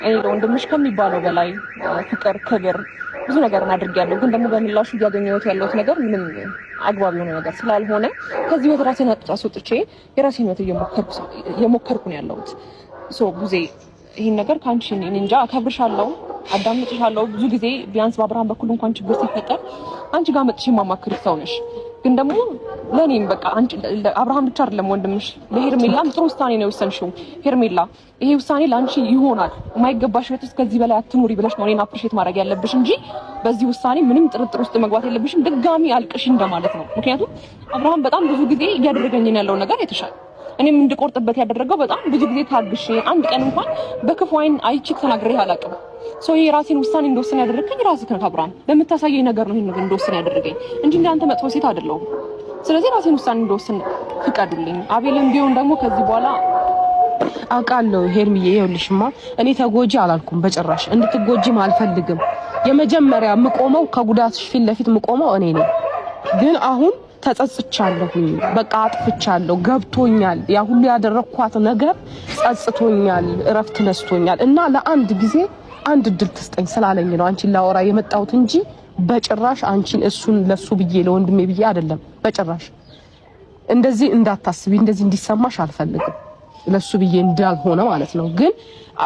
እኔ ወንድምሽ ከሚባለው በላይ ፍቅር፣ ክብር ብዙ ነገር አድርጌያለሁ። ግን ደግሞ በምላሹ እያገኘሁት ያለሁት ነገር ምንም አግባብ የሆነ ነገር ስላልሆነ ከዚህ ወደ ራሴን አስወጥቼ የራሴን ህይወት እየሞከርኩ ነው ያለሁት። ቡዜ ይሄን ነገር ካንቺ እኔ እንጃ አከብርሻለሁ፣ አዳምጥሻለሁ። ብዙ ጊዜ ቢያንስ በአብርሃም በኩል እንኳን ችግር ሲፈጠር አንቺ ጋር መጥቼ ማማክር ሰው ነሽ። ግን ደግሞ ለኔም በቃ አንቺ አብርሃም ብቻ አይደለም ወንድምሽ፣ ለሄርሜላም ጥሩ ውሳኔ ነው የወሰንሽው። ሄርሜላ ይሄ ውሳኔ ላንቺ ይሆናል፣ የማይገባሽ ህይወት ውስጥ ከዚህ በላይ አትኑሪ ብለሽ ነው እኔን አፕሪሼት ማድረግ ያለብሽ እንጂ በዚህ ውሳኔ ምንም ጥርጥር ውስጥ መግባት የለብሽም። ድጋሚ አልቅሽ እንደማለት ነው። ምክንያቱም አብርሃም በጣም ብዙ ጊዜ እያደረገኝ ያለው ነገር የተሻለ እኔም እንድቆርጥበት ያደረገው በጣም ብዙ ጊዜ ታግሼ አንድ ቀን እንኳን በክፉ አይን አይቺክ ተናግሬ አላውቅም። ይሄ ራሴን ውሳኔ እንደወሰን ያደረገኝ ራስህ ነህ አብርሃም። በምታሳየኝ ነገር ነው ይሄን ነገር እንደወሰን ያደረገኝ እንጂ እንዳንተ መጥፎ ሴት አይደለሁም። ስለዚህ ራሴን ውሳኔ እንደወሰን ፍቀዱልኝ። አቤልም ቢሆን ደግሞ ከዚህ በኋላ አውቃለሁ። ሄርሚዬ ይኸውልሽማ እኔ ተጎጂ አላልኩም በጭራሽ፣ እንድትጎጂም አልፈልግም። የመጀመሪያ የምቆመው ከጉዳትሽ ፊት ለፊት የምቆመው እኔ ነኝ። ግን አሁን ተጸጽቻለሁኝ፣ በቃ አጥፍቻለሁ፣ ገብቶኛል። ያ ሁሉ ያደረኳት ነገር ጸጽቶኛል፣ እረፍት ነስቶኛል እና ለአንድ ጊዜ አንድ እድል ትስጠኝ ስላለኝ ነው አንቺን ላወራ የመጣሁት እንጂ በጭራሽ አንቺን እሱን ለሱ ብዬ ለወንድሜ ብዬ አይደለም። በጭራሽ እንደዚህ እንዳታስቢ፣ እንደዚህ እንዲሰማሽ አልፈልግም። ለሱ ብዬ እንዳልሆነ ማለት ነው። ግን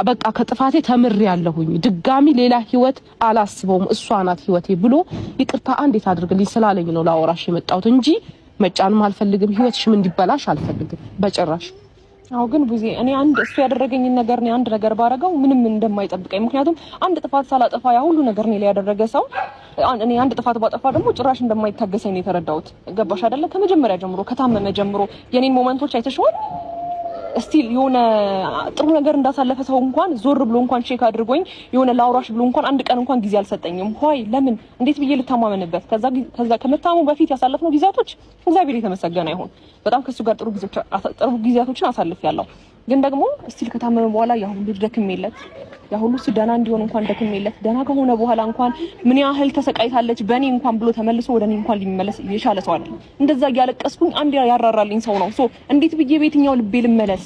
በቃ ከጥፋቴ ተምሬያለሁኝ። ድጋሚ ሌላ ህይወት አላስበውም። እሷ ናት ህይወቴ ብሎ ይቅርታ አንዴት አድርግልኝ ስላለኝ ነው ላወራሽ የመጣሁት እንጂ መጫንም አልፈልግም። ህይወትሽም እንዲበላሽ አልፈልግም በጭራሽ። አው ግን ቡዜ እኔ አንድ እሱ ያደረገኝን ነገር ነው አንድ ነገር ባረጋው ምንም እንደማይጠብቀኝ። ምክንያቱም አንድ ጥፋት ሳላጠፋ ያ ሁሉ ነገር ነው ያደረገ ሰው እኔ አንድ ጥፋት ባጠፋ ደግሞ ጭራሽ እንደማይታገሰኝ ነው የተረዳሁት። ገባሽ አይደለ? ከመጀመሪያ ጀምሮ ከታመመ ጀምሮ የኔን ሞመንቶች አይተሽዋል። ስቲል የሆነ ጥሩ ነገር እንዳሳለፈ ሰው እንኳን ዞር ብሎ እንኳን ቼክ አድርጎኝ የሆነ ላውራሽ ብሎ እንኳን አንድ ቀን እንኳን ጊዜ አልሰጠኝም። ሆይ ለምን እንዴት ብዬ ልታማመንበት? ከዛ ከመታሙ በፊት ያሳለፍነው ጊዜያቶች እግዚአብሔር የተመሰገነ ይሁን በጣም ከሱ ጋር ጥሩ ጊዜያቶችን አሳልፌያለሁ። ግን ደግሞ ስቲል ከታመመ በኋላ ያ ሁሉ ደክሜለት ያ ሁሉ ደህና እንዲሆን እንኳን ደክሜለት ደህና ከሆነ በኋላ እንኳን ምን ያህል ተሰቃይታለች በእኔ እንኳን ብሎ ተመልሶ ወደኔ እንኳን ሊመለስ የቻለ ሰው አይደለም። እንደዛ እያለቀስኩኝ አንድ ያራራልኝ ሰው ነው። እንዴት ብዬ በየትኛው ልቤ ልመለስ?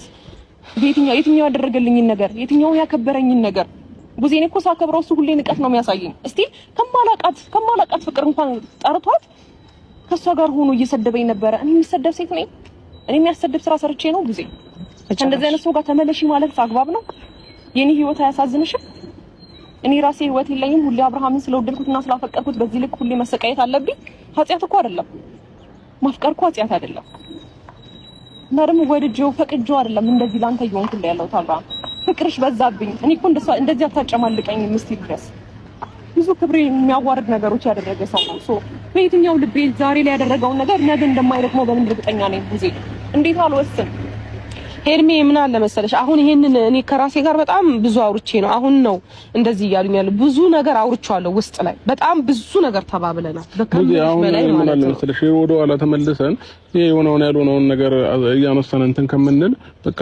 የትኛው ያደረገልኝን ነገር የትኛው ያከበረኝን ነገር ቡዜኔ እኮ ሳከብረው እሱ ሁሌ ንቀት ነው የሚያሳየኝ። ስቲል ከማላቃት ፍቅር እንኳን ጠርቷት ከሷ ጋር ሆኖ እየሰደበኝ ነበረ። እኔ የሚሰደብ ሴት ነኝ? እኔ የሚያሰደብ ስራ ሰርቼ ነው ቡዜ? እንደዚህ አይነት ሰው ጋር ተመለሺ ማለት አግባብ ነው? የኔ ህይወት አያሳዝንሽም? እኔ ራሴ ህይወት የለኝም? ሁሌ አብርሃምን ስለወደድኩትና ስላፈቀርኩት በዚህ ልክ ሁሌ መሰቃየት አለብኝ? ኃጢያት እኮ አይደለም ማፍቀር እኮ ኃጢያት አይደለም። እና ደግሞ ወድጄው ፈቅጄው አይደለም እንደዚህ ላንተ እየሆንኩ ያለው አብርሃም። ፍቅርሽ በዛብኝ። እኔ እኮ እንደዚህ አታጨማልቀኝ ምስቲ ድረስ ብዙ ክብሬ የሚያዋርድ ነገሮች ያደረገ ሰው ነው። በየትኛው ልቤ ዛሬ ላይ ያደረገውን ነገር ነገ እንደማይደግመው በምን እርግጠኛ ነኝ? ቡዜ እንዴት አልወስን? ሄርሜ ምን አለ መሰለሽ አሁን ይሄንን እኔ ከራሴ ጋር በጣም ብዙ አውርቼ ነው አሁን ነው እንደዚህ እያሉኝ ያለው። ብዙ ነገር አውርቻለሁ ውስጥ ላይ በጣም ብዙ ነገር ተባብለናል። በከምሽ በላይ ምን አለ መሰለሽ ወደ ኋላ ተመልሰን የሆነውን ያልሆነውን ነገር እያነሳን እንትን ከምንል በቃ